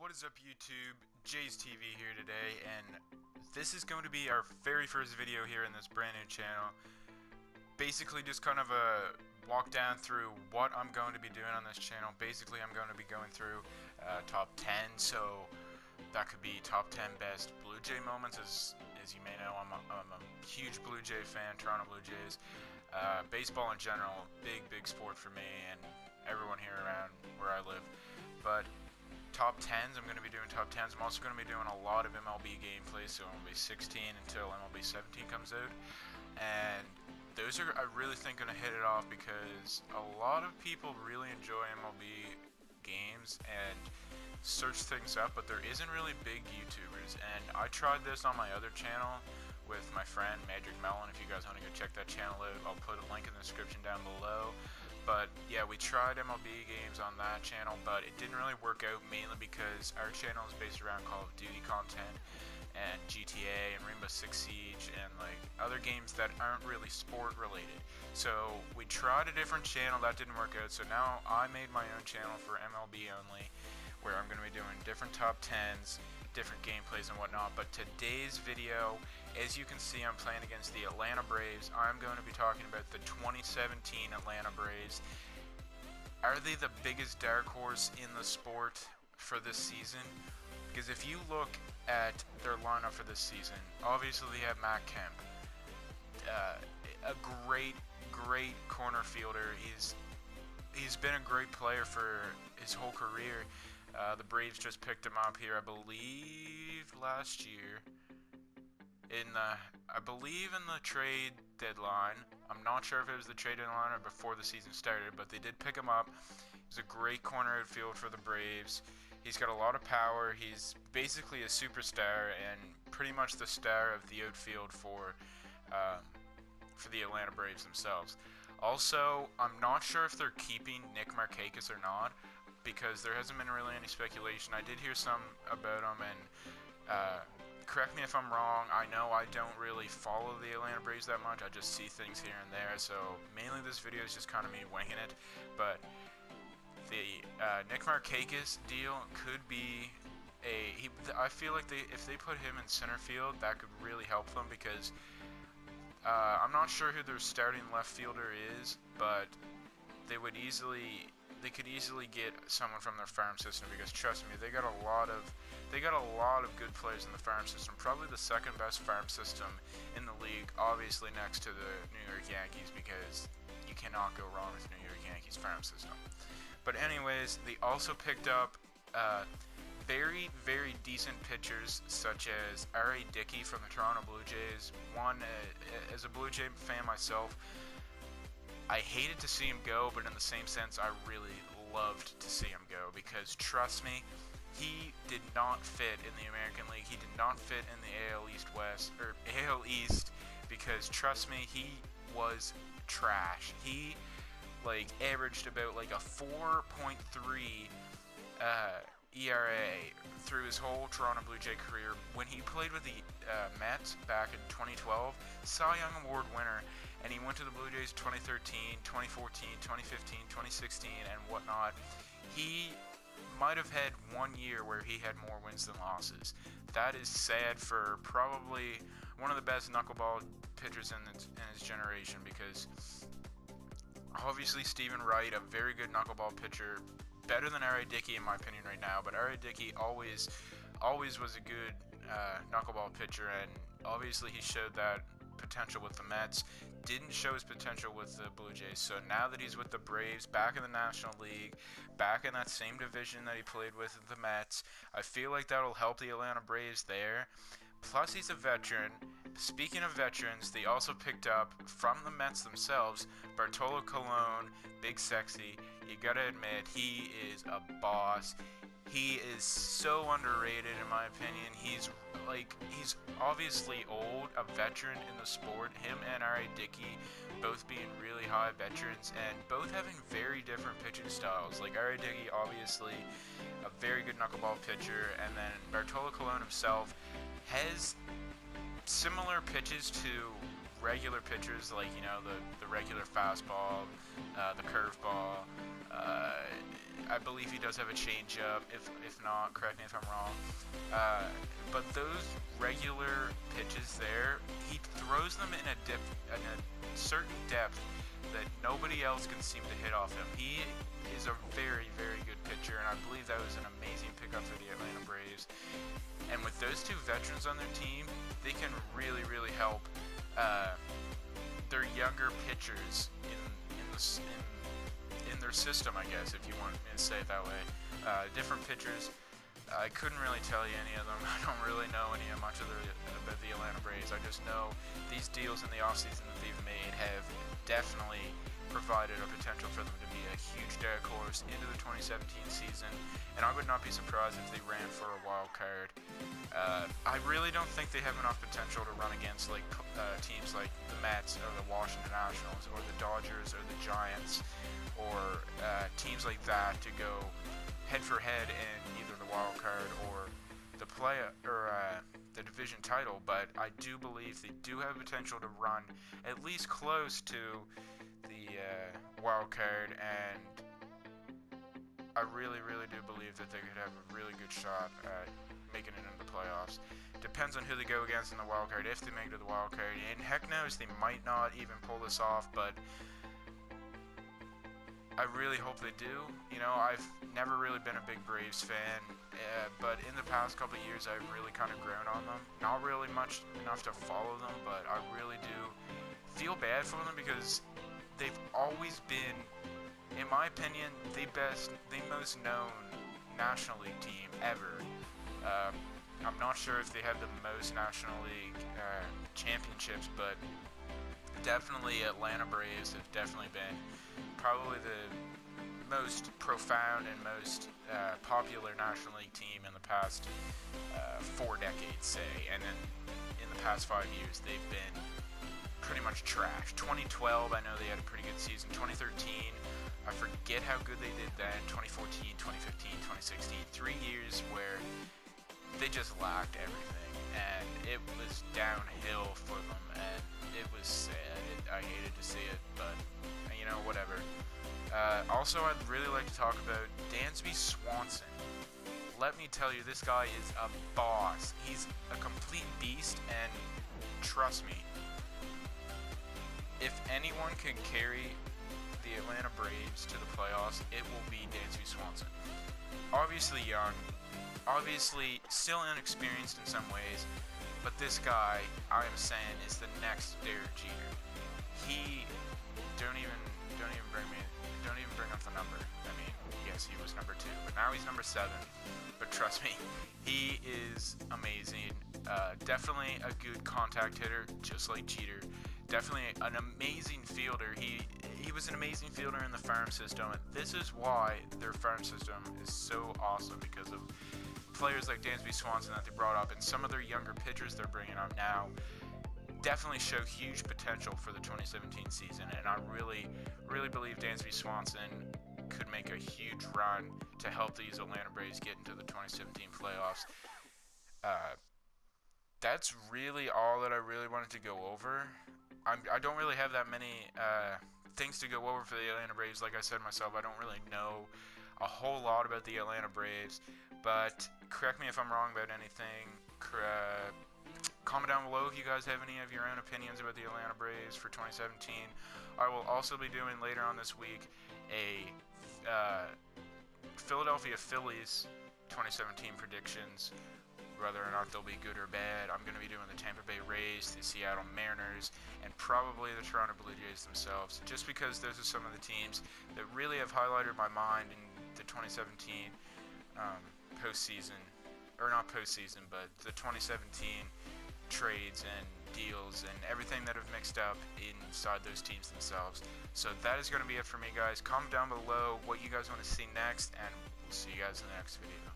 What is up, YouTube? Jay's TV here today, and this is going to be our very first video here in this brand new channel. Basically just kind of a walk down through what I'm going to be doing on this channel. Basically I'm going to be going through top 10, so that could be top 10 best Blue Jay moments. As you may know, I'm a huge Blue Jay fan, Toronto Blue Jays. Baseball in general, big sport for me and everyone here around where I live. But top 10s, I'm going to be doing top 10s. I'm also going to be doing a lot of MLB gameplay, so MLB 16 until MLB 17 comes out. And those are, I really think, going to hit it off because a lot of people really enjoy MLB games and search things up, but there isn't really big YouTubers. And I tried this on my other channel with my friend Magic Melon. If you guys want to go check that channel out, I'll put a link in the description down below. But yeah, we tried MLB games on that channel, but it didn't really work out, mainly because our channel is based around Call of Duty content and GTA and Rainbow Six Siege and like other games that aren't really sport related. So we tried a different channel, that didn't work out, so now I made my own channel for MLB only, where I'm going to be doing different top 10s, different gameplays and whatnot. But today's video, as you can see, I'm playing against the Atlanta Braves. I'm going to be talking about the 2017 Atlanta Braves. Are they the biggest dark horse in the sport for this season? Because if you look at their lineup for this season, obviously they have Matt Kemp, a great corner fielder. He's been a great player for his whole career. The Braves just picked him up here, I believe, last year. I believe in the trade deadline. I'm not sure if it was the trade deadline or before the season started, but they did pick him up. He's a great corner outfield for the Braves. He's got a lot of power. He's basically a superstar and pretty much the star of the outfield for the Atlanta Braves themselves. Also, I'm not sure if they're keeping Nick Markakis or not, because there hasn't been really any speculation. I did hear some about him, and correct me if I'm wrong. I know I don't really follow the Atlanta Braves that much. I just see things here and there, so mainly this video is just kind of me winging it. But the Nick Markakis deal could be I feel like if they put him in center field, that could really help them, because I'm not sure who their starting left fielder is, but they could easily get someone from their farm system, because trust me, they got a lot of good players in the farm system. Probably the second best farm system in the league, obviously next to the New York Yankees, because you cannot go wrong with New York Yankees farm system. But anyways, they also picked up very decent pitchers, such as R.A. Dickey from the Toronto Blue Jays. As a Blue Jay fan myself, I hated to see him go, but in the same sense, I really loved to see him go, because trust me, he did not fit in the American League. He did not fit in the AL East, because trust me, he was trash. He averaged about a 4.3 ERA through his whole Toronto Blue Jay career. When he played with the Mets back in 2012, Cy Young Award winner, and he went to the Blue Jays 2013, 2014, 2015, 2016, and whatnot. He might have had 1 year where he had more wins than losses. That is sad for probably one of the best knuckleball pitchers in his generation, because obviously Stephen Wright, a very good knuckleball pitcher, better than R.A. Dickey in my opinion right now, but R.A. Dickey always was a good knuckleball pitcher, and obviously he showed that potential with the Mets, didn't show his potential with the Blue Jays. So now that he's with the Braves, back in the National League, back in that same division that he played with the Mets, I feel like that'll help the Atlanta Braves there. Plus, he's a veteran. Speaking of veterans, they also picked up from the Mets themselves Bartolo Colon, Big Sexy. You gotta admit, he is a boss. He is so underrated in my opinion. He's obviously old, a veteran in the sport. Him and R.A. Dickey both being really high veterans and both having very different pitching styles. Like R.A. Dickey, obviously a very good knuckleball pitcher, and then Bartolo Colon himself has similar pitches to regular pitchers, like, you know, the regular fastball, the curveball, I believe he does have a changeup. If not, correct me if I'm wrong. But those regular pitches there, he throws them in a certain depth that nobody else can seem to hit off him. He is a very, very good pitcher, and I believe that was an amazing pickup for the Atlanta Braves. And with those two veterans on their team, they can really, really help their younger pitchers in their system, I guess, if you want me to say it that way. Different pitchers. I couldn't really tell you any of them. I don't really know much about the Atlanta Braves. I just know these deals in the offseason that they've made have definitely provided a potential for them to be a huge dark horse into the 2017 season, and I would not be surprised if they ran for a wild card. I really don't think they have enough potential to run against teams like the Mets or the Washington Nationals or the Dodgers or the Giants or teams like that to go head for head in either the wild card or the division title. But I do believe they do have potential to run at least close to the wild card, and I really, really do believe that they could have a really good shot at making it into the playoffs. Depends on who they go against in the wild card, if they make it to the wild card, and heck knows they might not even pull this off, but I really hope they do. You know, I've never really been a big Braves fan, but in the past couple of years I've really kind of grown on them. Not really much enough to follow them, but I really do feel bad for them because they've always been, in my opinion, the most known National League team ever. I'm not sure if they have the most National League championships, but definitely Atlanta Braves have definitely been probably the most profound and most popular National League team in the past 4 decades, say, and then in the past 5 years they've been pretty much trash. 2012, I know they had a pretty good season. 2013, I forget how good they did then. 2014, 2015, 2016, 3 years where they just lacked everything, and it was downhill for them, and it was sad. I hated to see it, but you know, whatever. Also, I'd really like to talk about Dansby Swanson. Let me tell you, this guy is a boss. He's a complete beast, and trust me, if anyone can carry the Atlanta Braves to the playoffs, it will be Dansby Swanson. Obviously young, obviously still inexperienced in some ways, but this guy, I am saying, is the next Derek Jeter. He don't even bring up the number. I mean, yes, he was number 2, but now he's number 7. But trust me, he is amazing. Definitely a good contact hitter, just like Jeter. Definitely an amazing fielder. He was an amazing fielder in the farm system, and this is why their farm system is so awesome, because of players like Dansby Swanson that they brought up, and some of their younger pitchers they're bringing up now definitely show huge potential for the 2017 season, and I really, really believe Dansby Swanson could make a huge run to help these Atlanta Braves get into the 2017 playoffs. That's really all that I really wanted to go over. I don't really have that many things to go over for the Atlanta Braves. Like I said myself, I don't really know a whole lot about the Atlanta Braves, but correct me if I'm wrong about anything. Comment down below if you guys have any of your own opinions about the Atlanta Braves for 2017. I will also be doing later on this week a Philadelphia Phillies 2017 predictions, whether or not they'll be good or bad. I'm going to be doing the Tampa Bay Rays, the Seattle Mariners, and probably the Toronto Blue Jays themselves, just because those are some of the teams that really have highlighted my mind in the 2017 postseason, or not postseason, but the 2017 trades and deals and everything that have mixed up inside those teams themselves. So that is going to be it for me, guys. Comment down below what you guys want to see next, and we'll see you guys in the next video.